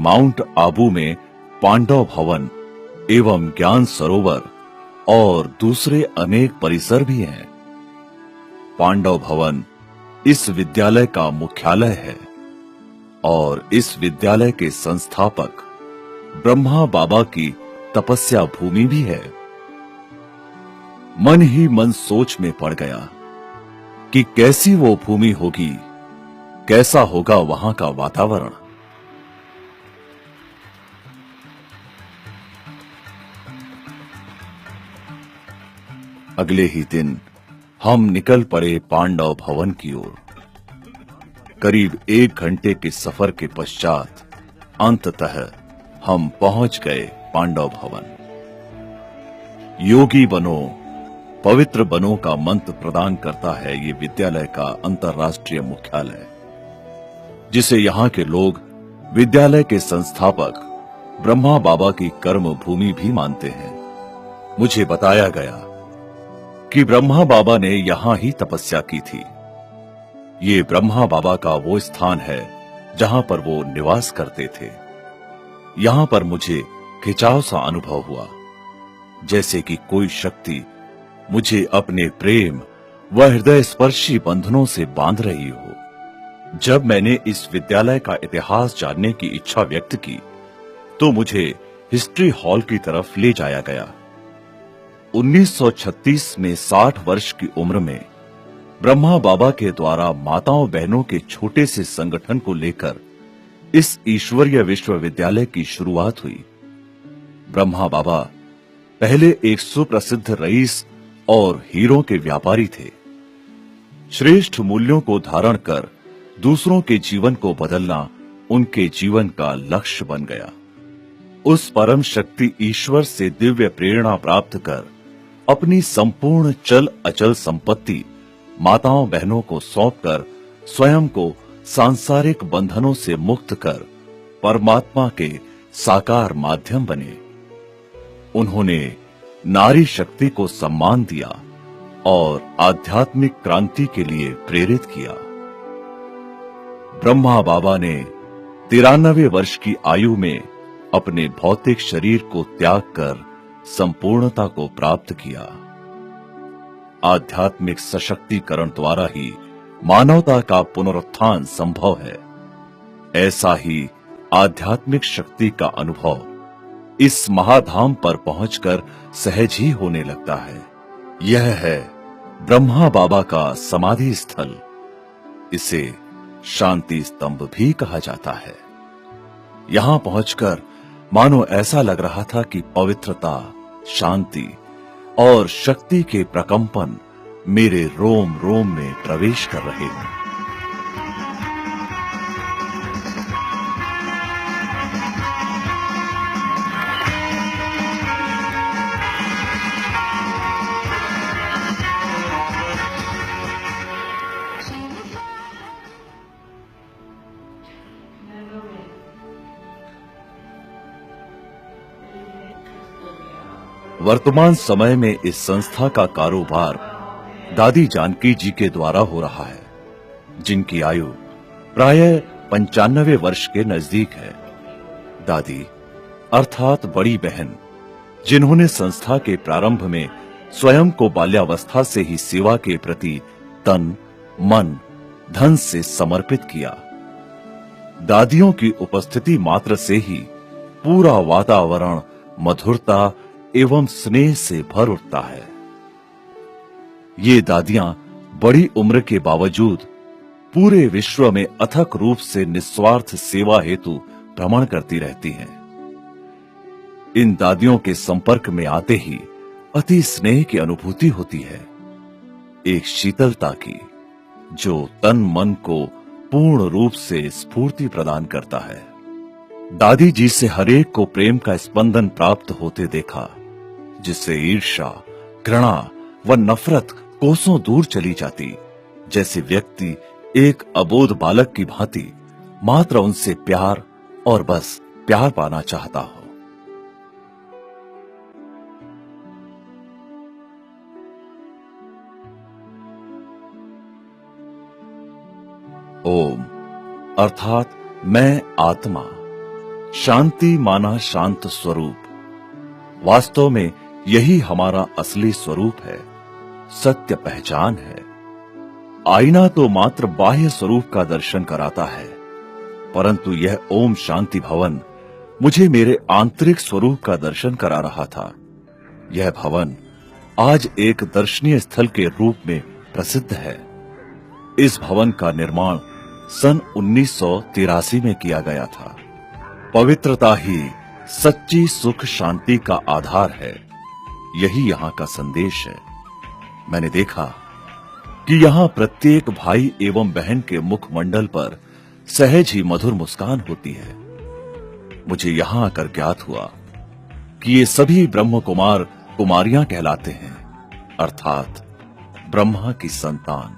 Mount Abu में पांडव भवन एवं ज्ञान सरोवर और दूसरे अनेक परिसर भी हैं। पांडव भवन इस विद्यालय का मुख्यालय है और इस विद्यालय के संस्थापक ब्रह्मा बाबा की तपस्या भूमि भी है। मन ही मन सोच में पड़ गया कि कैसी वो भूमि होगी, कैसा होगा वहां का वातावरण। अगले ही दिन हम निकल पड़े पांडव भवन की ओर। करीब 1 घंटे के सफर के पश्चात अंततः हम पहुंच गए पांडव भवन। योगी बनो, पवित्र बनो का मंत्र प्रदान करता है ये विद्यालय का अंतर्राष्ट्रीय मुख्यालय, जिसे यहाँ के लोग विद्यालय के संस्थापक ब्रह्मा बाबा की कर्म भूमि भी मानते हैं। मुझे बताया गया कि ब्रह्मा बाबा ने यहां ही तपस्या की थी। ये ब्रह्मा बाबा का वो स्थान है जहां पर वो निवास करते थे। यहां पर मुझे खिंचाव सा अनुभव हुआ, जैसे कि कोई शक्ति मुझे अपने प्रेम व हृदय स्पर्शी बंधनों से बांध रही हो। जब मैंने इस विद्यालय का इतिहास जानने की इच्छा व्यक्त की तो मुझे हिस्ट्री हॉल की तरफ ले जाया गया। 1936 में 60 वर्ष की उम्र में ब्रह्मा बाबा के द्वारा माताओं बहनों के छोटे से संगठन को लेकर इस ईश्वरीय विश्वविद्यालय की शुरुआत हुई। ब्रह्मा बाबा पहले एक सुप्रसिद्ध रईस और हीरों के व्यापारी थे। श्रेष्ठ मूल्यों को धारण कर दूसरों के जीवन को बदलना उनके जीवन का लक्ष्य बन गया। उस परम शक्ति ईश्वर से दिव्य प्रेरणा प्राप्त कर अपनी संपूर्ण चल अचल संपत्ति माताओं बहनों को सौंपकर स्वयं को सांसारिक बंधनों से मुक्त कर परमात्मा के साकार माध्यम बने। उन्होंने नारी शक्ति को सम्मान दिया और आध्यात्मिक क्रांति के लिए प्रेरित किया। ब्रह्मा बाबा ने 93 वर्ष की आयु में अपने भौतिक शरीर को त्याग कर संपूर्णता को प्राप्त किया। आध्यात्मिक सशक्तिकरण द्वारा ही मानवता का पुनरुत्थान संभव है। ऐसा ही आध्यात्मिक शक्ति का अनुभव इस महाधाम पर पहुंचकर सहज ही होने लगता है। यह है ब्रह्मा बाबा का समाधि स्थल। इसे शांति स्तंभ भी कहा जाता है। यहां पहुंचकर मानो ऐसा लग रहा था कि पवित्रता, शांति और शक्ति के प्रकंपन मेरे रोम रोम में प्रवेश कर रहे हैं। वर्तमान समय में इस संस्था का कारोबार दादी जानकी जी के द्वारा हो रहा है, जिनकी आयु प्रायः 95 वर्ष के नजदीक है। दादी अर्थात बड़ी बहन, जिन्होंने संस्था के प्रारंभ में स्वयं को बाल्यावस्था से ही सेवा के प्रति तन, मन, धन से समर्पित किया। दादियों की उपस्थिति मात्र से ही पूरा वातावरण मधुरता एवं स्नेह से भर उठता है। ये दादियां बड़ी उम्र के बावजूद पूरे विश्व में अथक रूप से निस्वार्थ सेवा हेतु भ्रमण करती रहती हैं। इन दादियों के संपर्क में आते ही अति स्नेह की अनुभूति होती है, एक शीतलता की, जो तन मन को पूर्ण रूप से स्फूर्ति प्रदान करता है। दादी जी से हरेक को प्रेम का स्पंदन प्राप्त होते देखा, जिससे ईर्ष्या, घृणा व नफरत कोसों दूर चली जाती। जैसे व्यक्ति एक अबोध बालक की भांति मात्र उनसे प्यार और बस प्यार पाना चाहता हो। ओम अर्थात मैं आत्मा, शांति माना शांत स्वरूप। वास्तव में यही हमारा असली स्वरूप है, सत्य पहचान है। आईना तो मात्र बाह्य स्वरूप का दर्शन कराता है, परंतु यह ओम शांति भवन मुझे मेरे आंतरिक स्वरूप का दर्शन करा रहा था। यह भवन आज एक दर्शनीय स्थल के रूप में प्रसिद्ध है। इस भवन का निर्माण सन 1983 में किया गया था। पवित्रता ही सच्ची सुख शांति का आधार है, यही यहाँ का संदेश है। मैंने देखा कि यहाँ प्रत्येक भाई एवं बहन के मुखमंडल पर सहज ही मधुर मुस्कान होती है। मुझे यहाँ आकर ज्ञात हुआ कि ये सभी ब्रह्म कुमार कुमारियां कहलाते हैं, अर्थात ब्रह्मा की संतान।